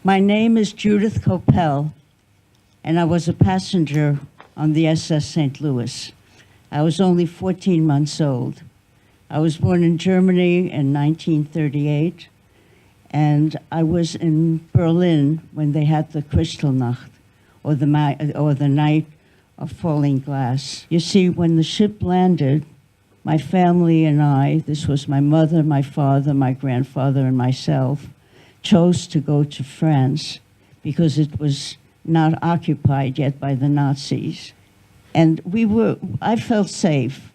My name is Judith Coppell, and I was a passenger on the SS St. Louis. I was only 14 months old. I was born in Germany in 1938, and I was in Berlin when they had the Kristallnacht, or the night of falling glass. You see, when the ship landed, my family and I, this was my mother, my father, my grandfather, and myself, chose to go to France because it was not occupied yet by the Nazis. And I felt safe,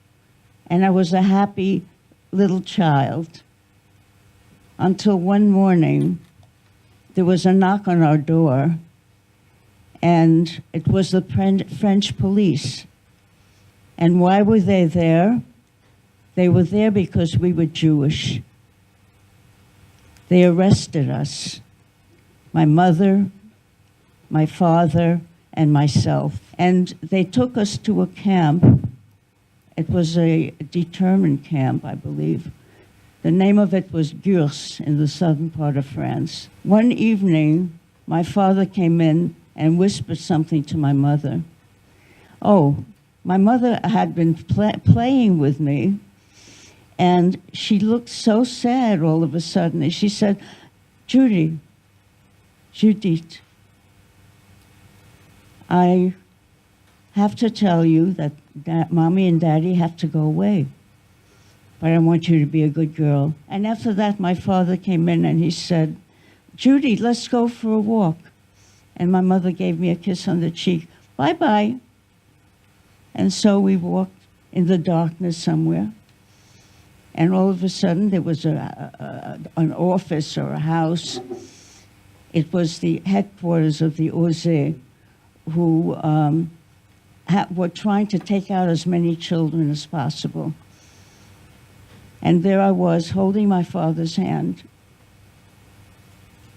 and I was a happy little child until one morning there was a knock on our door, and it was the French police. And why were they there? They were there because we were Jewish. They arrested us, my mother, my father, and myself. And they took us to a camp. It was a determined camp, I believe. The name of it was Gurs in the southern part of France. One evening, my father came in and whispered something to my mother. Oh, my mother had been playing with me, and she looked so sad all of a sudden. And she said, Judith, I have to tell you that Mommy and Daddy have to go away, but I want you to be a good girl. And after that, my father came in and he said, Judy, let's go for a walk. And my mother gave me a kiss on the cheek. Bye-bye. And so we walked in the darkness somewhere. And all of a sudden, there was an office or a house. It was the headquarters of the Ose, who were trying to take out as many children as possible. And there I was, holding my father's hand.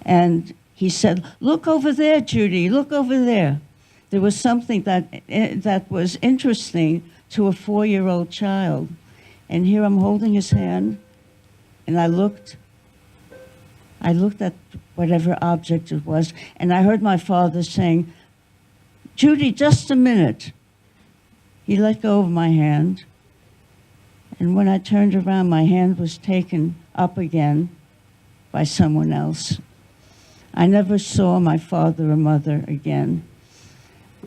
And he said, look over there, Judy, look over there. There was something that was interesting to a 4-year-old child. And here I'm holding his hand, and I looked at whatever object it was, and I heard my father saying, Judy, just a minute. He let go of my hand, and when I turned around, my hand was taken up again by someone else. I never saw my father or mother again.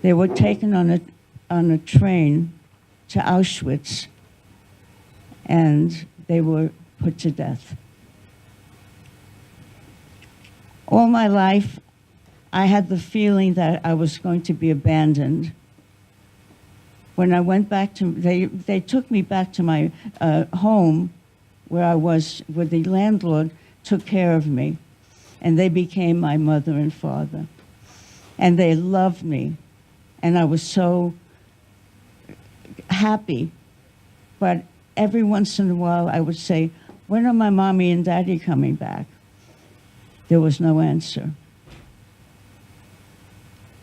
They were taken on a train to Auschwitz, and they were put to death. All my life, I had the feeling that I was going to be abandoned. When I went back to, they took me back to my home where the landlord took care of me, and they became my mother and father. And they loved me, and I was so happy. But every once in a while, I would say, when are my mommy and daddy coming back? There was no answer.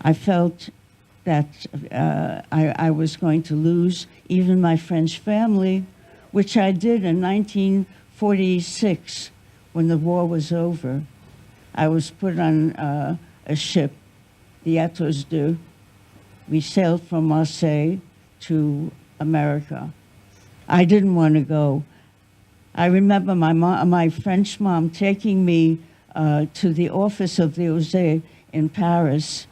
I felt that I was going to lose even my French family, which I did in 1946 when the war was over. I was put on a ship, the Atos II. We sailed from Marseille to America. I didn't want to go. I remember my French mom taking me to the office of the Ose in Paris,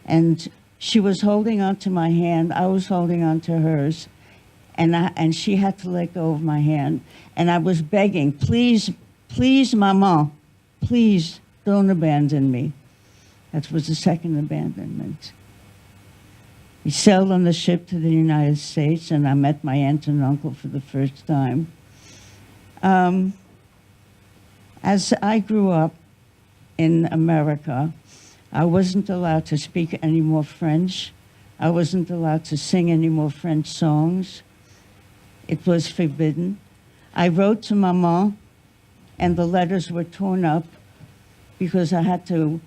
and she was holding on to my hand. I was holding on to hers, and she had to let go of my hand. And I was begging, please, please, Maman, please don't abandon me. That was the second abandonment. We sailed on the ship to the United States, and I met my aunt and uncle for the first time. As I grew up in America, I wasn't allowed to speak any more French. I wasn't allowed to sing any more French songs. It was forbidden. I wrote to Maman, and the letters were torn up because I had to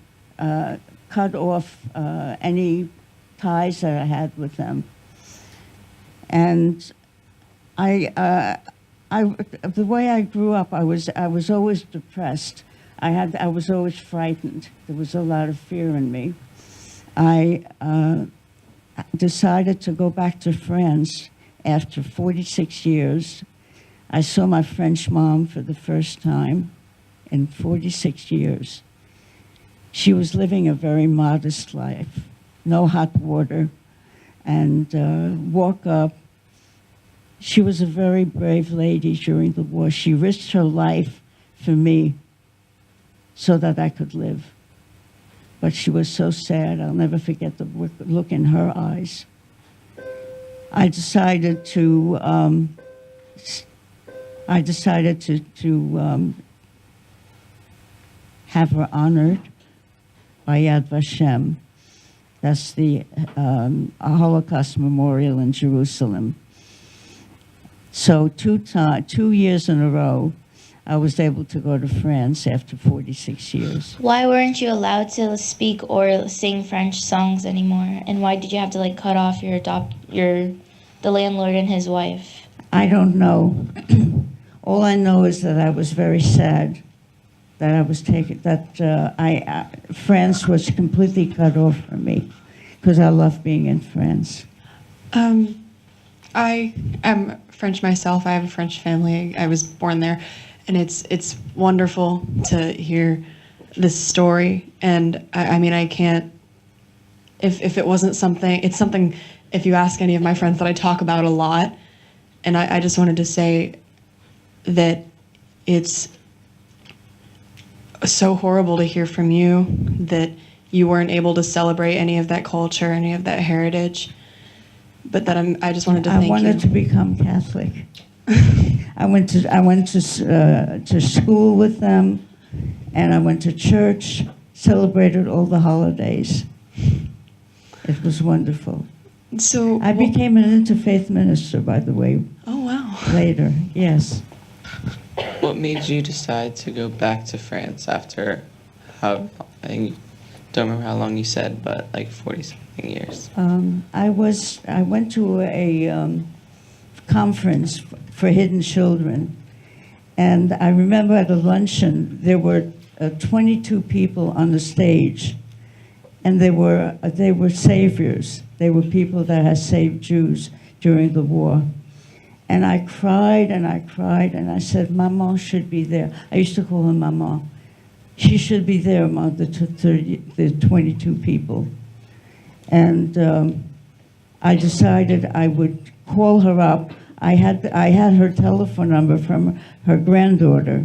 cut off any ties that I had with them. And the way I grew up, I was always depressed. I was always frightened. There was a lot of fear in me. I decided to go back to France after 46 years. I saw my French mom for the first time in 46 years. She was living a very modest life, no hot water, and walk up. She was a very brave lady during the war. She risked her life for me so that I could live. But she was so sad. I'll never forget the look in her eyes. I decided to have her honored by Yad Vashem. That's the Holocaust Memorial in Jerusalem. So 2 years in a row, I was able to go to France after 46 years. Why weren't you allowed to speak or sing French songs anymore? And why did you have to like cut off the landlord and his wife? I don't know. All I know is that I was very sad that I was taken, that France was completely cut off from me, because I love being in France. I am French myself. I have a French family. I was born there, and it's wonderful to hear this story. And I mean, I can't. If it wasn't something, it's something. If you ask any of my friends, that I talk about a lot, and I just wanted to say that it's so horrible to hear from you that you weren't able to celebrate any of that culture, any of that heritage. But that I just wanted to thank you. I wanted to become Catholic. I went to school with them, and I went to church, celebrated all the holidays. It was wonderful. So I became an interfaith minister, by the way. Oh, wow. Later, yes. What made you decide to go back to France after how, I don't remember how long you said, but like 40-something years? I went to a conference for hidden children, and I remember at a luncheon there were 22 people on the stage, and they were saviors. They were people that had saved Jews during the war. And I cried and I cried, and I said, Maman should be there. I used to call her Maman. She should be there among the 22 people. And I decided I would call her up. I had her telephone number from her granddaughter.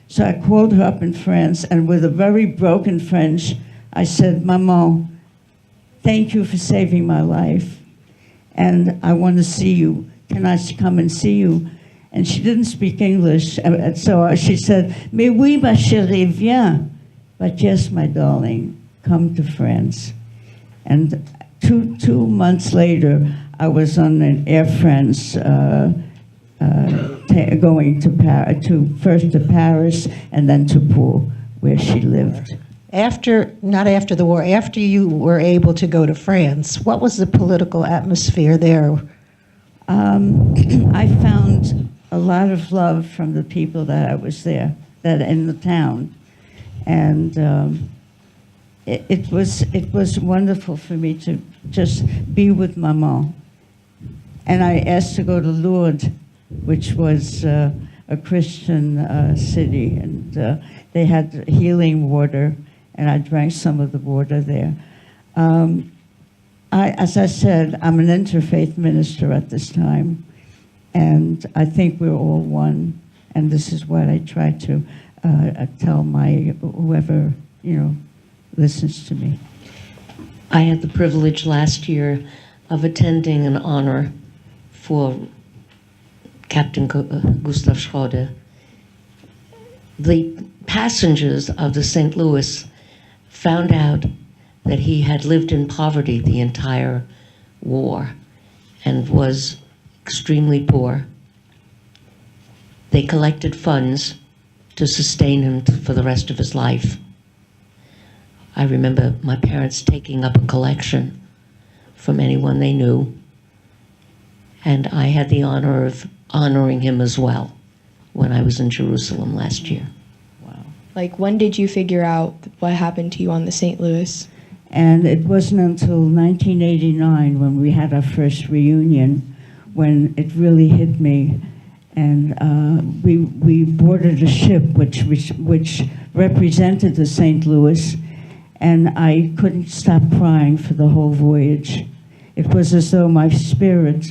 So I called her up in France, and with a very broken French, I said, Maman, thank you for saving my life, and I want to see you. Can I come and see you? And she didn't speak English, and so she said, Mais oui, ma chérie, viens. But yes, my darling, come to France. And two months later, I was on an Air France going first to Paris and then to Pau, where she lived. Not after the war, after you were able to go to France, what was the political atmosphere there? I found a lot of love from the people that I was there, that in the town, and it was wonderful for me to just be with Maman. And I asked to go to Lourdes, which was a Christian city, and they had healing water, and I drank some of the water there. As I said, I'm an interfaith minister at this time, and I think we're all one, and this is what I try to tell whoever, listens to me. I had the privilege last year of attending an honor for Captain Gustav Schröder. The passengers of the St. Louis found out that he had lived in poverty the entire war and was extremely poor. They collected funds to sustain him for the rest of his life. I remember my parents taking up a collection from anyone they knew, and I had the honor of honoring him as well when I was in Jerusalem last year. Wow. Like, when did you figure out what happened to you on the St. Louis? And it wasn't until 1989 when we had our first reunion when it really hit me. And we boarded a ship which represented the St. Louis, and I couldn't stop crying for the whole voyage. It was as though my spirit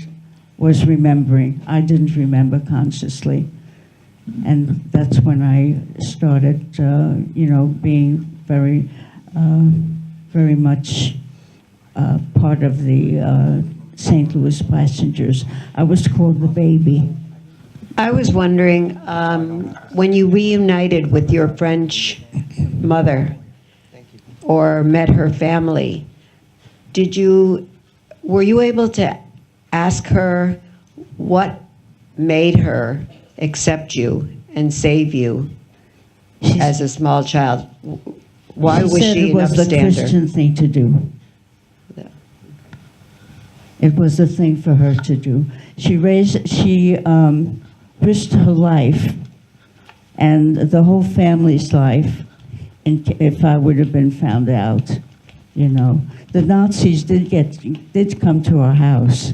was remembering. I didn't remember consciously. And that's when I started, being very, very much part of the St. Louis passengers. I was called the baby. I was wondering, when you reunited with your French mother or met her family, were you able to ask her what made her accept you and save you as a small child? Why was said she it an was the upstander? Christian thing to do. It was the thing for her to do. She risked her life and the whole family's life if I would have been found out, you know. The Nazis did come to our house.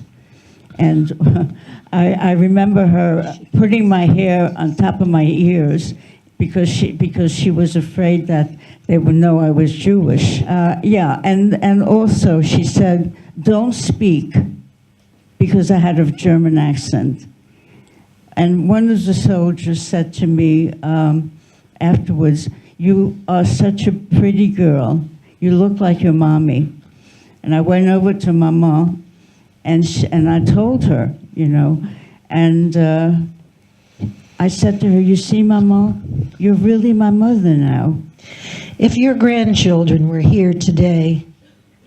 And I remember her putting my hair on top of my ears because she was afraid that they would know I was Jewish. And also she said, don't speak, because I had a German accent. And one of the soldiers said to me afterwards, you are such a pretty girl. You look like your mommy. And I went over to Mama, and I told her, you know, and I said to her, you see, Mama, you're really my mother now. If your grandchildren were here today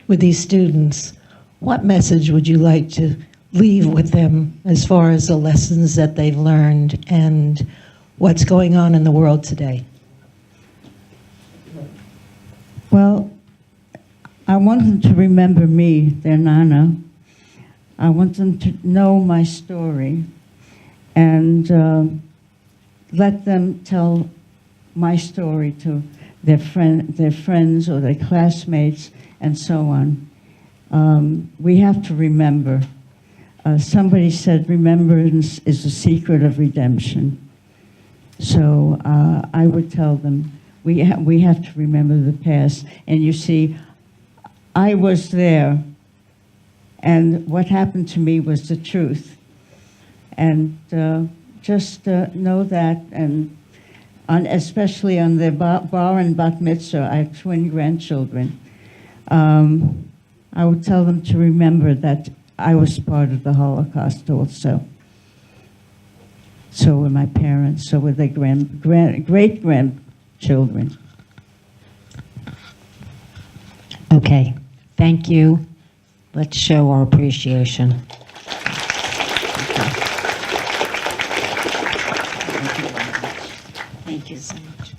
with these students, what message would you like to leave with them as far as the lessons that they've learned and what's going on in the world today? Well, I want them to remember me, their Nana. I want them to know my story and let them tell my story to their friends or their classmates and so on. We have to remember. Somebody said remembrance is the secret of redemption. So I would tell them, we have to remember the past. And you see, I was there, and what happened to me was the truth. And just know that, and especially on the bar and bat mitzvah, I have twin grandchildren. I would tell them to remember that I was part of the Holocaust also. So were my parents, so were their great-grandchildren. Okay, thank you. Let's show our appreciation. Thank you so much.